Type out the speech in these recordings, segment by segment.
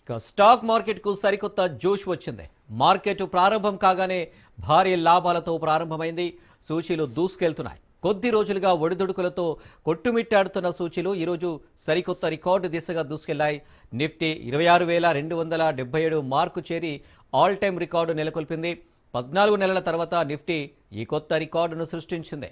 Stock మార్కెట్కు సరికొత్త జోష్ వచ్చింది. మార్కెట్ ప్రారంభం కాగానే భారీ లాభాలతో ప్రారంభమైంది. సూచీలు దూసుకెళ్తున్నాయి. కొద్ది రోజులుగా ఒడిదుడుకులతో కొట్టుమిట్టాడుతున్న సూచీలు ఈరోజు సరికొత్త రికార్డు దిశగా దూసుకెళ్లాయి. నిఫ్టీ 26,277 మార్కు చేరి ఆల్ టైమ్ రికార్డు నెలకొల్పింది. 14 నెలల తర్వాత నిఫ్టీ ఈ కొత్త రికార్డును సృష్టించింది.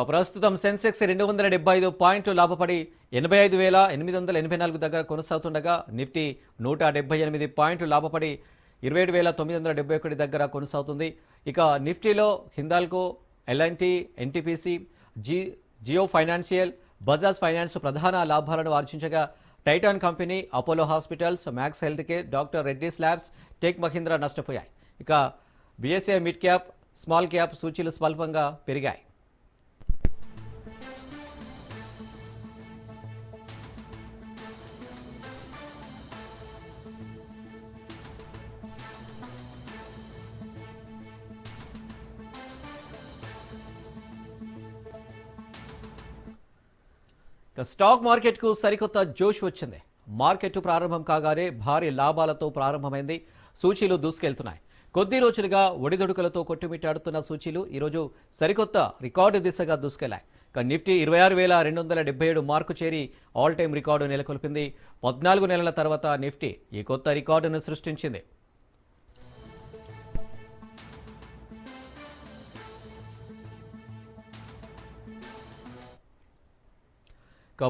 ప్రస్తుతం సెన్సెక్స్ 275 పాయింట్లు లాభపడి 85,884 దగ్గర కొనసాగుతుండగా నిఫ్టీ 178 పాయింట్లు లాభపడి 27,971 దగ్గర కొనసాగుతుంది. ఇక నిఫ్టీలో Hindalco, L and T, NTPC, Jio financial, Bajaj finance ప్రధాన లాభాలను ఆర్జించగా Titan company, Apollo hospitals, Max health care, doctor Reddy's labs, Tech Mahindra నష్టపోయాయి. ఇక BSE mid cap, small cap సూచీలు స్వల్పంగా పెరిగాయి. స్టాక్ మార్కెట్కు సరికొత్త జోష్ వచ్చింది. మార్కెట్ ప్రారంభం కాగానే భారీ లాభాలతో ప్రారంభమైంది. సూచీలు దూసుకెళ్తున్నాయి. కొద్ది రోజులుగా ఒడిదొడుకులతో కొట్టుమిట్టాడుతున్న సూచీలు ఈరోజు సరికొత్త రికార్డు దిశగా దూసుకెళ్లాయి. నిఫ్టీ 26,277 మార్కు చేరి ఆల్ టైమ్ రికార్డు నెలకొల్పింది. 14 నెలల తర్వాత నిఫ్టీ ఈ కొత్త రికార్డును సృష్టించింది.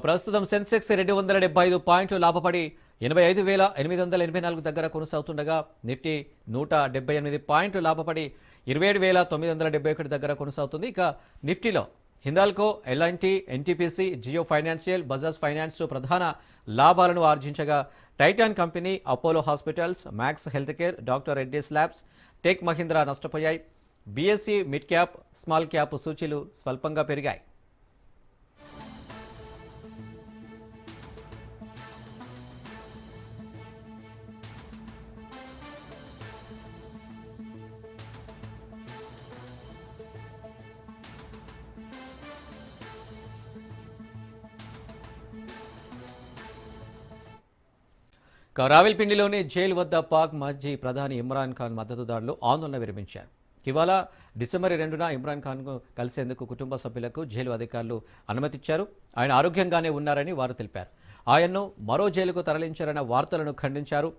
ప్రస్తుతం సెన్సెక్స్ 275 పాయింట్లు లాభపడి 85,884 దగ్గర కొనసాగుతుండగా నిఫ్టీ 178 పాయింట్లు లాభపడి 27,971 దగ్గర కొనసాగుతుంది. ఇక నిఫ్టీలో Hindalco, L and T, NTPC, Jio financial, Bajaj finance ప్రధాన లాభాలను ఆర్జించగా Titan company, Apollo hospitals, Max health care, doctor Reddy's labs, Tech Mahindra నష్టపోయాయి. BSE mid cap, small cap సూచీలు స్వల్పంగా పెరిగాయి. రావెల్పిండిలోని జైలు వద్ద పాక్ మాజీ ప్రధాని ఇమ్రాన్ ఖాన్ మద్దతుదారులు ఆందోళన విరమించారు. ఇవాళ డిసెంబర్ 2న ఇమ్రాన్ ఖాన్కు కలిసేందుకు కుటుంబ సభ్యులకు జైలు అధికారులు అనుమతిచ్చారు. ఆయన ఆరోగ్యంగానే ఉన్నారని వారు తెలిపారు. ఆయన్ను మరో జైలుకు తరలించారన్న వార్తలను ఖండించారు.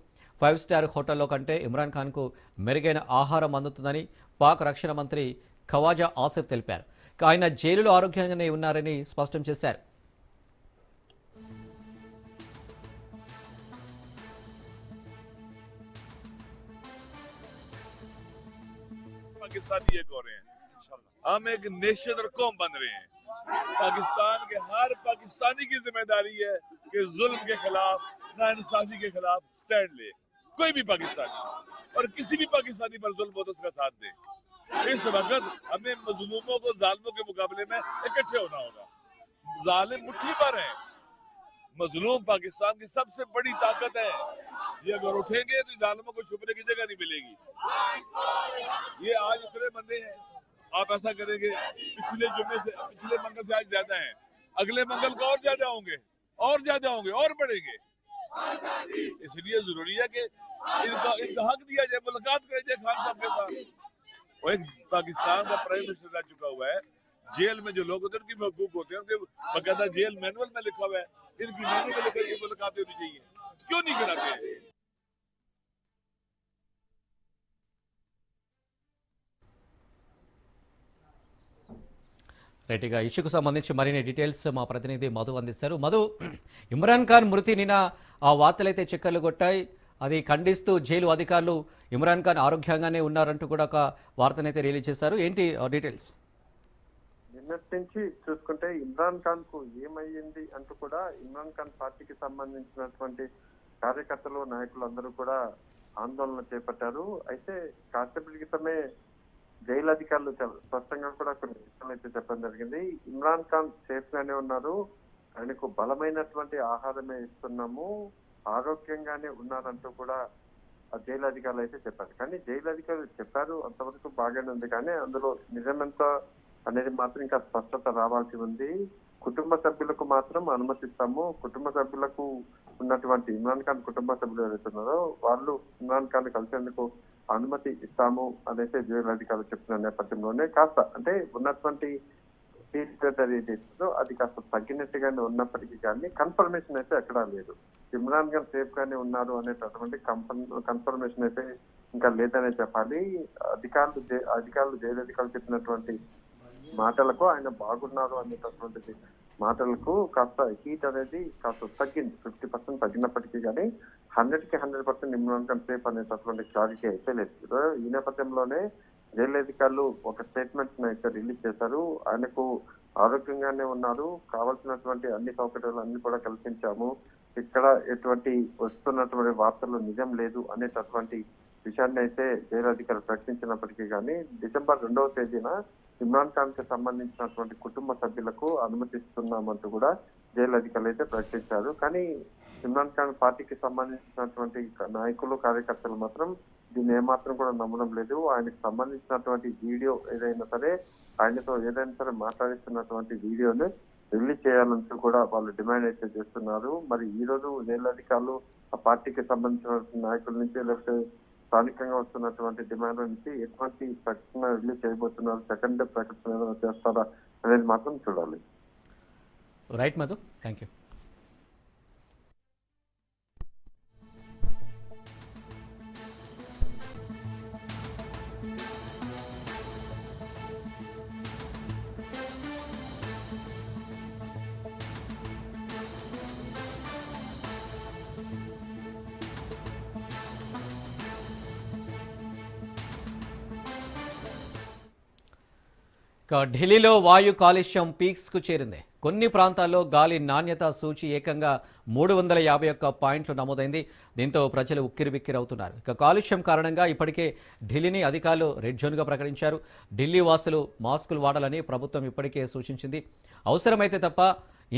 5 స్టార్ హోటల్లో కంటే ఇమ్రాన్ ఖాన్కు మెరుగైన ఆహారం అందుతుందని పాక్ రక్షణ మంత్రి ఖవాజా ఆసిఫ్ తెలిపారు. ఆయన జైలులో ఆరోగ్యంగానే ఉన్నారని స్పష్టం చేశారు. पाकिस्तानी एक हो रहे हैं, हम एक नेशन और कौम बन रहे हैं। पाकिस्तान के हर पाकिस्तानी की जिम्मेदारी है कि जुल्म के खिलाफ, नाइंसाफी के खिलाफ स्टैंड ले। कोई भी पाकिस्तानी और किसी भी पाकिस्तानी पर जुल्म हो तो उसका साथ दे। इस वक्त हमें मजलूमों को जालिमों के मुकाबले में इकट्ठे होना होगा। जालिम मुट्ठी पर है, मजलूम पाकिस्तान की सबसे बड़ी ताकत है। ये अगर उठेंगे तो जालिमों को छुपने की जगह नहीं मिलेगी। ये आज इतने बंदे हैं, आप ऐसा करेंगे पिछले मंगल से आज ज्यादा है, अगले मंगल को और ज्यादा होंगे और बढ़ेंगे। इसलिए जरूरी है कि इनका हक दिया जाए, मुलाकात करें जाए खान साहब के साथ। और एक पाकिस्तान का प्राइम मिनिस्टर रह चुका हुआ है, जेल में जो लोग होते हैं उनकी हकूक होते हैं, उनके बकायदा जेल मैनुअल में लिखा हुआ है, इनकी मैनुअल में लिखा मुलाकातें होनी चाहिए। क्यों नहीं कराते? రైట్గా ఇష్యూకు సంబంధించి మరిన్ని డీటెయిల్స్ మా ప్రతినిధి మధు అందిస్తారు. మధు, ఇమ్రాన్ ఖాన్ మృతి నిన్న ఆ వార్తలైతే చక్కర్లు కొట్టాయి. అది ఖండిస్తూ జైలు అధికారులు ఇమ్రాన్ ఖాన్ ఆరోగ్యంగానే ఉన్నారంటూ కూడా ఒక వార్తనైతే రిలీజ్ చేశారు. ఏంటి డీటెయిల్స్? నిన్నటి నుంచి చూసుకుంటే ఇమ్రాన్ ఖాన్ కు ఏమయ్యింది అంటూ కూడా ఇమ్రాన్ ఖాన్ పార్టీకి సంబంధించినటువంటి కార్యకర్తలు, నాయకులు అందరూ కూడా ఆందోళన చేపట్టారు. అయితే కాసేపటి క్రితమే జైలు అధికారులు స్పష్టంగా కూడా కొన్ని విషయాలు అయితే చెప్పడం జరిగింది. ఇమ్రాన్ ఖాన్ సేఫ్ గానే ఉన్నారు, ఆయనకు బలమైనటువంటి ఆహారమే ఇస్తున్నాము, ఆరోగ్యంగానే ఉన్నారంటూ కూడా ఆ జైలు అధికారులు అయితే చెప్పారు. కానీ జైలు అధికారులు చెప్పారు అంతవరకు బాగానే ఉంది, కానీ అందులో నిజమెంత అనేది మాత్రం ఇంకా స్పష్టత రావాల్సి ఉంది. కుటుంబ సభ్యులకు మాత్రం అనుమతిస్తాము, కుటుంబ సభ్యులకు ఉన్నటువంటి ఇమ్రాన్ ఖాన్ కుటుంబ సభ్యులు ఎవరైతున్నారో వాళ్ళు ఇమ్రాన్ ఖాన్ కలిసేందుకు అనుమతి ఇస్తాము అనేసి జైలు అధికారులు చెప్తున్న నేపథ్యంలోనే కాస్త అంటే ఉన్నటువంటి అది కాస్త తగ్గినట్టుగానే ఉన్నప్పటికీ కానీ కన్ఫర్మేషన్ అయితే ఎక్కడా లేదు. ఇమ్రాన్ ఖాన్ సేఫ్ గానే ఉన్నారు అనేటటువంటి కన్ఫర్మేషన్ అయితే ఇంకా లేదనే చెప్పాలి. అధికారులు జైలు అధికారులు చెప్పినటువంటి మాటలకు ఆయన బాగున్నారు అనేటటువంటి మాటలకు కాస్త హీట్ అనేది కాస్త తగ్గింది. 50% తగ్గినప్పటికీ కానీ 100% ఇమ్రాన్ ఖాన్ సేఫ్ అనేటటువంటి క్లారిటీ అయితే లేదు. ఈ నేపథ్యంలోనే జైలు అధికారులు ఒక స్టేట్మెంట్ అయితే రిలీజ్ చేశారు. ఆయనకు ఆరోగ్యంగానే ఉన్నారు, కావాల్సినటువంటి అన్ని సౌకర్యాలు అన్ని కూడా కల్పించాము, ఇక్కడ ఎటువంటి వస్తున్నటువంటి వార్తల్లో నిజం లేదు అనేటటువంటి విషయాన్ని అయితే జైలు అధికారులు ప్రకటించినప్పటికీ కానీ డిసెంబర్ 2వ తేదీన ఇమ్రాన్ ఖాన్ కి సంబంధించినటువంటి కుటుంబ సభ్యులకు అనుమతిస్తున్నామంటూ కూడా జైలు అధికారులు అయితే ప్రకటించారు. కానీ ఇమ్రాన్ ఖాన్ పార్టీకి సంబంధించినటువంటి నాయకులు కార్యకర్తలు మాత్రం దీన్ని ఏమాత్రం కూడా నమ్మడం లేదు. ఆయనకు సంబంధించినటువంటి వీడియో ఏదైనా సరే, ఆయనతో ఏదైనా సరే మాట్లాడిస్తున్నటువంటి వీడియోని రిలీజ్ చేయాలంటూ కూడా వాళ్ళు డిమాండ్ అయితే చేస్తున్నారు. మరి ఈ రోజు జైలు అధికారులు ఆ పార్టీకి సంబంధించిన నాయకుల నుంచి లేకపోతే స్థానికంగా వస్తున్నటువంటి డిమాండ్ నుంచి ఎటువంటి ప్రకటన రిలీజ్ చేయబోతున్నారు, సెకండ్ ప్రకటన ఏమైనా చేస్తారా అనేది మాత్రం చూడాలి. Right Madhu, thank you. ఢిల్లీలో వాయు కాలుష్యం పీక్స్కు చేరింది. కొన్ని ప్రాంతాల్లో గాలి నాణ్యత సూచి ఏకంగా 351 పాయింట్లు నమోదైంది. దీంతో ప్రజలు ఉక్కిరిబిక్కిరవుతున్నారు. కాలుష్యం కారణంగా ఇప్పటికే ఢిల్లీని అధికారులు రెడ్ జోన్గా ప్రకటించారు. ఢిల్లీ వాసులు మాస్కులు వాడాలని ప్రభుత్వం ఇప్పటికే సూచించింది. అవసరమైతే తప్ప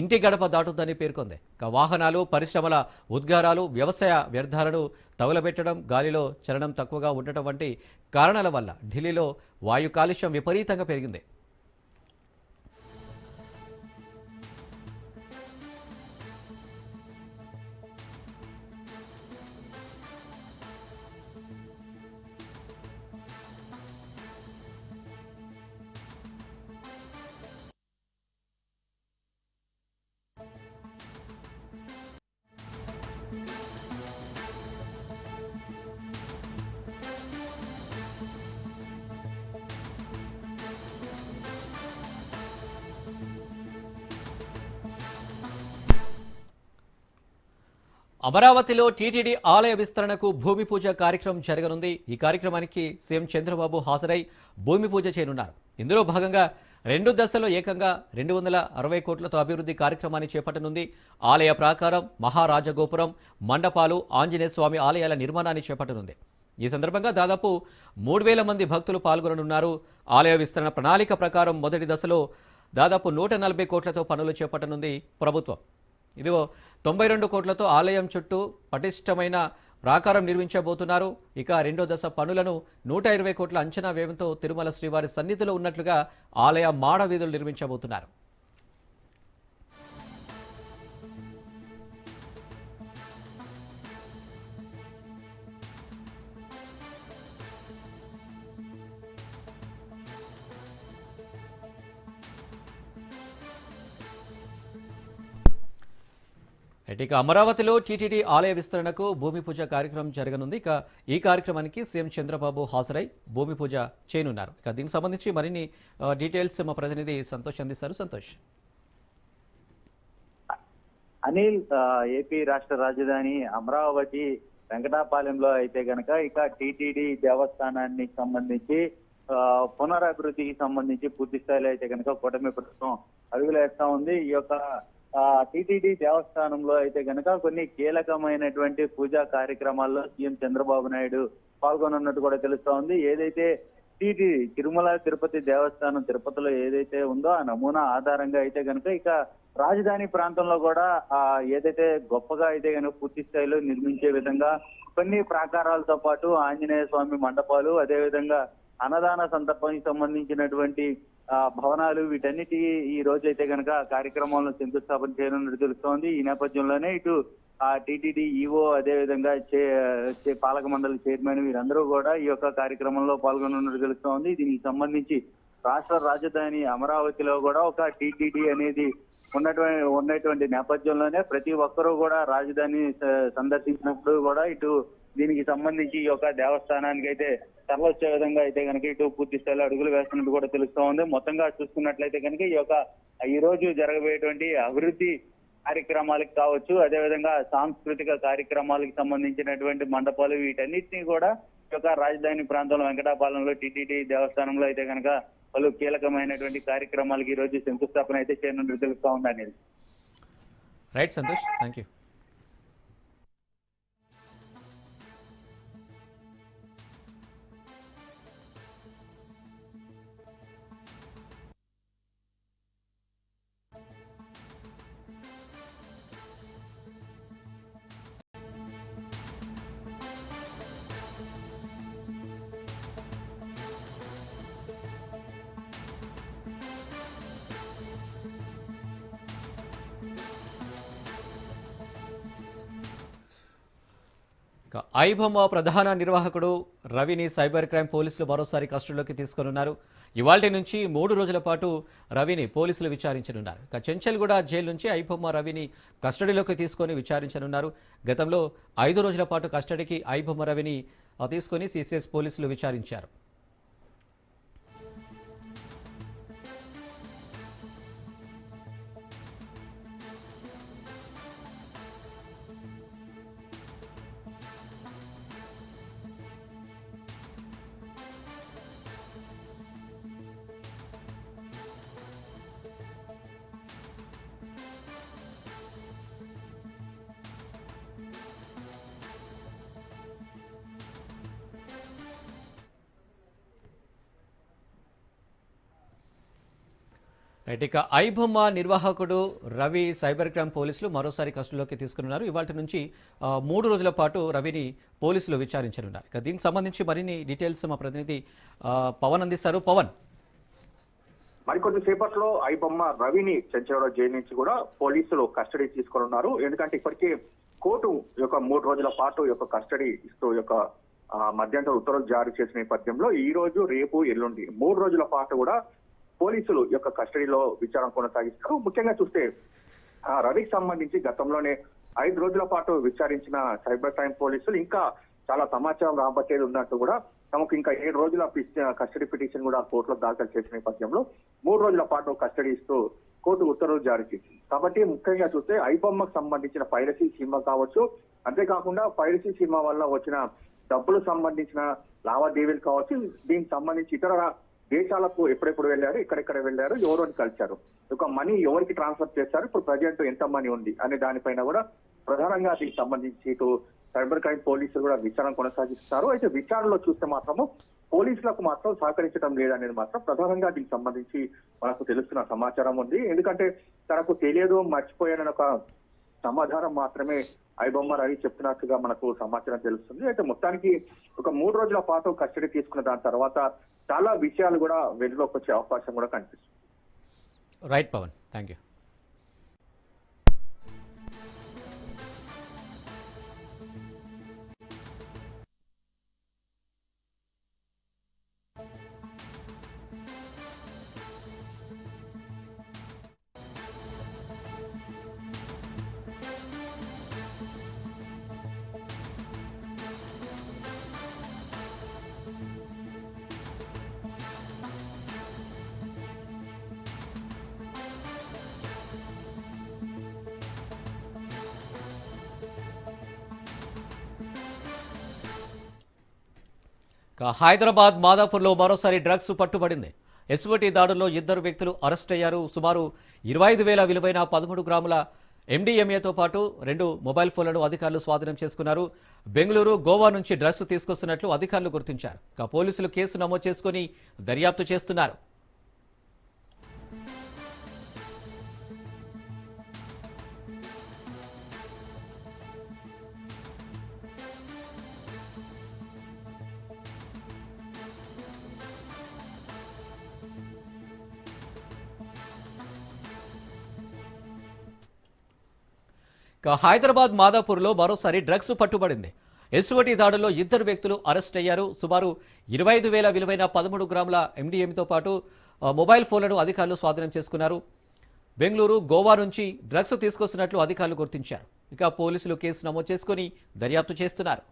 ఇంటి గడప దాటుతుందని పేర్కొంది. వాహనాలు, పరిశ్రమల ఉద్గారాలు, వ్యవసాయ వ్యర్థాలను తగులబెట్టడం, గాలిలో చలనం తక్కువగా ఉండటం వంటి కారణాల వల్ల ఢిల్లీలో వాయు కాలుష్యం విపరీతంగా పెరిగింది. అమరావతిలో టీటీడీ ఆలయ విస్తరణకు భూమి పూజ కార్యక్రమం జరగనుంది. ఈ కార్యక్రమానికి సీఎం చంద్రబాబు హాజరై భూమి పూజ చేయనున్నారు. ఇందులో భాగంగా 2 దశల్లో ఏకంగా 260 కోట్లతో అభివృద్ధి కార్యక్రమాన్ని చేపట్టనుంది. ఆలయ ప్రాకారం, మహారాజగోపురం, మండపాలు, ఆంజనేయ స్వామి ఆలయాల నిర్మాణాన్ని చేపట్టనుంది. ఈ సందర్భంగా దాదాపు 3000 మంది భక్తులు పాల్గొననున్నారు. ఆలయ విస్తరణ ప్రణాళిక ప్రకారం మొదటి దశలో దాదాపు 140 కోట్లతో పనులు చేపట్టనుంది ప్రభుత్వం. ఇదిగో 92 కోట్లతో ఆలయం చుట్టూ పటిష్టమైన ప్రాకారం నిర్మించబోతున్నారు. ఇక రెండో దశ పనులను 120 కోట్ల అంచనా వ్యయంతో తిరుమల శ్రీవారి సన్నిధిలో ఉన్నట్లుగా ఆలయ మాడ వీధులు నిర్మించబోతున్నారు. ఇక అమరావతిలో టీటీడీ ఆలయ విస్తరణకు భూమి పూజ కార్యక్రమం జరగనుంది. ఇక ఈ కార్యక్రమానికి సీఎం చంద్రబాబు హాజరై భూమి పూజ చేయనున్నారు. ఇక దీనికి సంబంధించి మరిన్ని డీటెయిల్స్ మా ప్రతినిధి సంతోష్ అందిస్తారు. సంతోష్. అనిల్, ఏపీ రాష్ట్ర రాజధాని అమరావతి వెంకటాపాలెంలో అయితే గనక ఇక టీటీడీ దేవస్థానానికి సంబంధించి పునరభివృద్ధికి సంబంధించి పూర్తి స్థాయిలో అయితే కనుక కూటమి ప్రభుత్వం అడుగులు వేస్తా ఉంది. ఈ యొక్క టీటీడీ దేవస్థానంలో అయితే గనక కొన్ని కీలకమైనటువంటి పూజా కార్యక్రమాల్లో సీఎం చంద్రబాబు నాయుడు పాల్గొనున్నట్టు కూడా తెలుస్తా ఉంది. ఏదైతే టీటీడీ తిరుమల తిరుపతి దేవస్థానం తిరుపతిలో ఏదైతే ఉందో ఆ నమూనా ఆధారంగా అయితే గనక ఇక రాజధాని ప్రాంతంలో కూడా ఏదైతే గొప్పగా అయితే కనుక పూర్తి స్థాయిలో నిర్మించే విధంగా కొన్ని ప్రాకారాలతో పాటు ఆంజనేయ స్వామి మండపాలు, అదేవిధంగా అన్నదాన సందర్భానికి సంబంధించినటువంటి భవనాలు, వీటన్నిటి ఈ రోజు అయితే కనుక కార్యక్రమాలను శంకుస్థాపన చేయనున్నట్టు తెలుస్తోంది. ఈ నేపథ్యంలోనే ఇటు టీటీడీ ఈఓ, అదేవిధంగా పాలక మండలి చైర్మన్ వీరందరూ కూడా ఈ యొక్క కార్యక్రమంలో పాల్గొనున్నట్టు తెలుస్తోంది. దీనికి సంబంధించి రాష్ట్ర రాజధాని అమరావతిలో కూడా ఒక టీటీడీ అనేది ఉన్నటువంటి నేపథ్యంలోనే ప్రతి ఒక్కరూ కూడా రాజధాని సందర్శించినప్పుడు కూడా ఇటు దీనికి సంబంధించి ఈ యొక్క దేవస్థానానికి అయితే తరలిచ్చే విధంగా అయితే కనుక ఇటు పూర్తి స్థాయిలో అడుగులు వేస్తున్నట్టు కూడా తెలుస్తూ ఉంది. మొత్తంగా చూసుకున్నట్లయితే కనుక ఈ రోజు జరగబోయేటువంటి అభివృద్ధి కార్యక్రమాలకు కావచ్చు, అదేవిధంగా సాంస్కృతిక కార్యక్రమాలకు సంబంధించినటువంటి మండపాలు, వీటన్నిటినీ కూడా ఈ యొక్క రాజధాని ప్రాంతంలో వెంకటాపాలెంలో టీటీడీ దేవస్థానంలో అయితే కనుక పలు కీలకమైనటువంటి కార్యక్రమాలకు ఈ రోజు శంకుస్థాపన అయితే చేయనున్నట్టు తెలుస్తా ఉంది అనేది. Right Santosh, thank you. IBomma ప్రధాన నిర్వాహకుడు రవిని సైబర్ క్రైమ్ పోలీసులు మరోసారి కస్టడీలోకి తీసుకున్నారు. ఇవాల్టి నుంచి 3 రోజుల పాటు రవిని పోలీసులు విచారించనున్నారు. చెంచల్గూడ జైలు నుంచి ఐబొమ్మ రవిని కస్టడీలోకి తీసుకొని విచారించనున్నారు. గతంలో 5 రోజుల పాటు కస్టడీకి ఐబొమ్మ రవిని తీసుకొని సిసిఎస్ పోలీసులు విచారించారు. ఇక ఐబొమ్మ నిర్వాహకుడు రవి సైబర్ క్రైమ్ పోలీసులు మరోసారి కస్టడీలోకి తీసుకున్నారు. ఇవాళ నుంచి 3 రోజుల పాటు రవిని పోలీసులు విచారించనున్నారు. ఇక దీనికి సంబంధించి మరిన్ని డీటెయిల్స్ మా ప్రతినిధి పవన్ అందిస్తారు. పవన్, మరికొద్ది సేపట్లో ఐబొమ్మ రవిని చెంచలగూడ జైలు నుంచి కూడా పోలీసులు కస్టడీ తీసుకున్నారు. ఎందుకంటే ఇప్పటికే కోర్టు యొక్క 3 రోజుల పాటు యొక్క కస్టడీ ఇస్తూ యొక్క మధ్యంతర ఉత్తర్వులు జారీ చేసిన నేపథ్యంలో ఈ రోజు, రేపు, ఎల్లుండి 3 రోజుల పాటు కూడా పోలీసులు యొక్క కస్టడీలో విచారణ కొనసాగిస్తారు. ముఖ్యంగా చూస్తే రవికి సంబంధించి గతంలోనే 5 రోజుల పాటు విచారించిన సైబర్ క్రైమ్ పోలీసులు ఇంకా చాలా సమాచారం రాబట్టేది ఉన్నట్టు కూడా తమకు ఇంకా 7 రోజుల కస్టడీ పిటిషన్ కూడా కోర్టులో దాఖలు చేసిన నేపథ్యంలో 3 రోజుల పాటు కస్టడీ ఇస్తూ కోర్టు ఉత్తర్వులు జారీ చేసింది. కాబట్టి ముఖ్యంగా చూస్తే ఐబొమ్మకు సంబంధించిన పైరసీ సినిమా కావచ్చు, అంతేకాకుండా పైరసీ సినిమా వల్ల వచ్చిన డబ్బులు సంబంధించిన లావాదేవీలు కావచ్చు, దీనికి సంబంధించి ఇతర దేశాలకు ఎప్పుడెప్పుడు వెళ్ళారు, ఎక్కడెక్కడ వెళ్ళారు, ఎవరిని కలిశారు, ఒక మనీ ఎవరికి ట్రాన్స్ఫర్ చేశారు, ఇప్పుడు ప్రజెంట్ ఎంత మనీ ఉంది అనే దానిపైన కూడా ప్రధానంగా దీనికి సంబంధించి ఇటు సైబర్ క్రైమ్ పోలీసులు కూడా విచారణ కొనసాగిస్తారు. అయితే విచారణలో చూస్తే మాత్రము పోలీసులకు మాత్రం సహకరించడం లేదనేది మాత్రం ప్రధానంగా దీనికి సంబంధించి మనకు తెలుస్తున్న సమాచారం ఉంది. ఎందుకంటే తనకు తెలియదు, మర్చిపోయానని ఒక సమాధానం మాత్రమే ఐబొమ్మ రవి చెప్తున్నట్టుగా మనకు సమాచారం తెలుస్తుంది. అయితే మొత్తానికి ఒక 3 రోజుల పాటు కస్టడీ తీసుకున్న దాని తర్వాత చాలా విషయాలు కూడా వెలుగులోకి వచ్చే అవకాశం కూడా కనిపిస్తుంది. Right Pawan, thank you. Hyderabad మాదాపూర్లో మరోసారి డ్రగ్స్ పట్టుబడింది. ఎస్ఓటీ దాడుల్లో 2 వ్యక్తులు అరెస్ట్ అయ్యారు. సుమారు 25,000 విలువైన 13 గ్రాముల ఎండిఎంఏతో పాటు 2 మొబైల్ ఫోన్లను అధికారులు స్వాధీనం చేసుకున్నారు. బెంగళూరు, గోవా నుంచి డ్రగ్స్ తీసుకొస్తున్నట్లు అధికారులు గుర్తించారు. పోలీసులు కేసు నమోదు చేసుకుని దర్యాప్తు చేస్తున్నారు. ఇక హైదరాబాద్ మాదాపూర్లో మరోసారి డ్రగ్స్ పట్టుబడింది. ఎస్వటి దాడుల్లో 2 వ్యక్తులు అరెస్ట్ అయ్యారు. సుమారు 25,000 విలువైన 13 గ్రాముల MDMAతో పాటు మొబైల్ ఫోన్లను అధికారులు స్వాధీనం చేసుకున్నారు. బెంగళూరు, గోవా నుంచి డ్రగ్స్ తీసుకొస్తున్నట్లు అధికారులు గుర్తించారు. ఇక పోలీసులు కేసు నమోదు చేసుకుని దర్యాప్తు చేస్తున్నారు.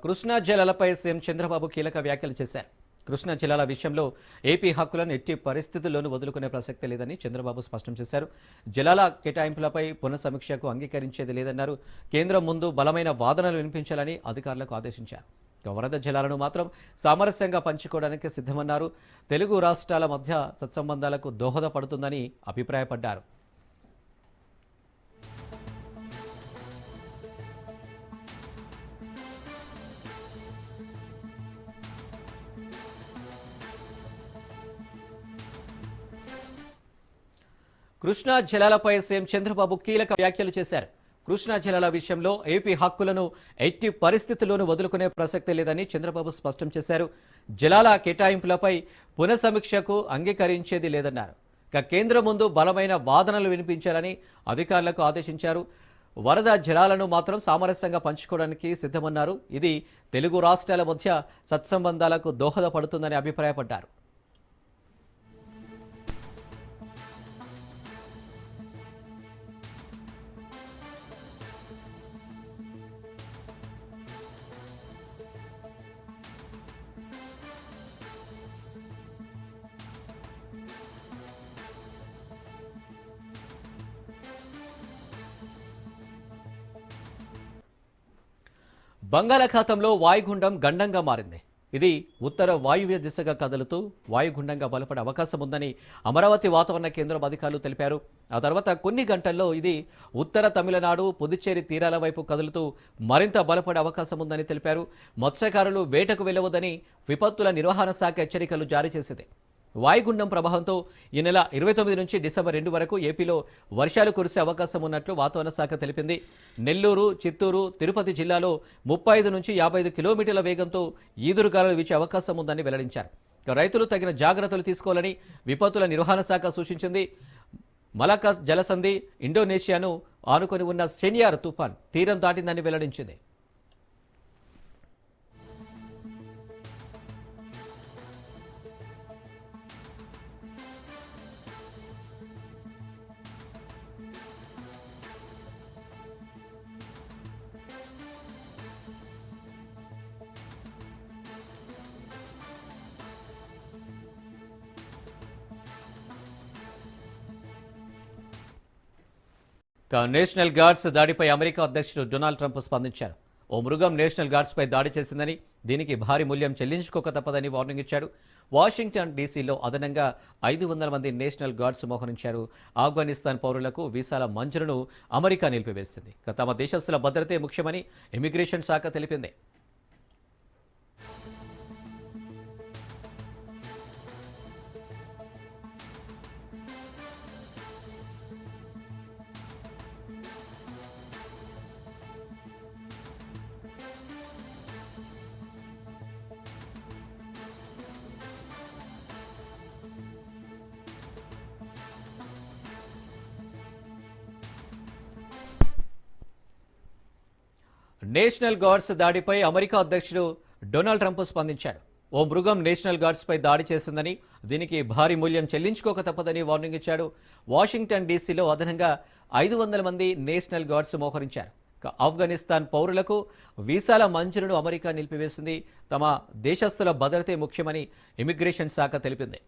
కృష్ణా జలాలపై సీఎం చంద్రబాబు కీలక వ్యాఖ్యలు చేశారు. కృష్ణా జలాల విషయంలో ఏపీ హక్కులను ఎట్టి పరిస్థితుల్లోనూ వదులుకునే ప్రసక్తి లేదని చంద్రబాబు స్పష్టం చేశారు. జలాల కేటాయింపులపై పునఃసమీక్షకు అంగీకరించేది లేదన్నారు. కేంద్రం ముందు బలమైన వాదనలు వినిపించాలని అధికారులకు ఆదేశించారు. వరద జలాలను మాత్రం సామరస్యంగా పంచుకోవడానికి సిద్ధమన్నారు. తెలుగు రాష్ట్రాల మధ్య సత్సంబంధాలకు దోహదపడుతుందని అభిప్రాయపడ్డారు. కృష్ణా జలాలపై సీఎం చంద్రబాబు కీలక వ్యాఖ్యలు చేశారు. కృష్ణా జలాల విషయంలో ఏపీ హక్కులను ఎట్టి పరిస్థితుల్లోనూ వదులుకునే ప్రసక్తి లేదని చంద్రబాబు స్పష్టం చేశారు. జలాల కేటాయింపులపై పునఃసమీక్షకు అంగీకరించేది లేదన్నారు. కేంద్రం ముందు బలమైన వాదనలు వినిపించాలని అధికారులకు ఆదేశించారు. వరద జలాలను మాత్రం సామరస్యంగా పంచుకోవడానికి సిద్ధమన్నారు. ఇది తెలుగు రాష్ట్రాల మధ్య సత్సంబంధాలకు దోహదపడుతుందని అభిప్రాయపడ్డారు. బంగాళాఖాతంలో వాయుగుండం గండంగా మారింది. ఇది ఉత్తర వాయువ్య దిశగా కదులుతూ వాయుగుండంగా బలపడే అవకాశం ఉందని అమరావతి వాతావరణ కేంద్రం అధికారులు తెలిపారు. ఆ తర్వాత కొన్ని గంటల్లో ఇది ఉత్తర తమిళనాడు, పుదుచ్చేరి తీరాల వైపు కదులుతూ మరింత బలపడే అవకాశం ఉందని తెలిపారు. మత్స్యకారులు వేటకు వెళ్లవద్దని విపత్తుల నిర్వహణ శాఖ హెచ్చరికలు జారీ చేసింది. వాయుగుండం ప్రభావంతో ఈ నెల 29 నుంచి డిసెంబర్ 2 వరకు ఏపీలో వర్షాలు కురిసే అవకాశం ఉన్నట్లు వాతావరణ శాఖ తెలిపింది. నెల్లూరు, చిత్తూరు, తిరుపతి జిల్లాలో 35 నుంచి 55 కిలోమీటర్ల వేగంతో ఈదురుగాలులు వీచే అవకాశం ఉందని వెల్లడించారు. రైతులు తగిన జాగ్రత్తలు తీసుకోవాలని విపత్తుల నిర్వహణ శాఖ సూచించింది. మలకా జలసంధి ఇండోనేషియాను ఆనుకొని ఉన్న సెనియార్ తుఫాన్ తీరం దాటిందని వెల్లడించింది. నేషనల్ గార్డ్స్ దాడిపై అమెరికా అధ్యక్షుడు డొనాల్డ్ ట్రంప్ స్పందించారు. ఓ మృగం నేషనల్ గార్డ్స్పై దాడి చేసిందని, దీనికి భారీ మూల్యం చెల్లించుకోక తప్పదని వార్నింగ్ ఇచ్చాడు. వాషింగ్టన్ డీసీలో అదనంగా 500 మంది నేషనల్ గార్డ్స్ మోహరించారు. ఆఫ్ఘనిస్తాన్ పౌరులకు వీసాల మంజూరును అమెరికా నిలిపివేసింది. తమ దేశస్తుల భద్రతే ముఖ్యమని ఇమిగ్రేషన్ శాఖ తెలిపింది. నేషనల్ గార్డ్స్ దాడిపై అమెరికా అధ్యక్షుడు డొనాల్డ్ ట్రంప్ స్పందించారు. ఓ మృగం నేషనల్ గార్డ్స్పై దాడి చేసిందని, దీనికి భారీ మూల్యం చెల్లించుకోక తప్పదని వార్నింగ్ ఇచ్చాడు. వాషింగ్టన్ డీసీలో అదనంగా 500 మంది నేషనల్ గార్డ్స్ మోహరించారు. ఆఫ్ఘనిస్తాన్ పౌరులకు వీసాల మంజూరును అమెరికా నిలిపివేసింది. తమ దేశస్తుల భద్రతే ముఖ్యమని ఇమిగ్రేషన్ శాఖ తెలిపింది.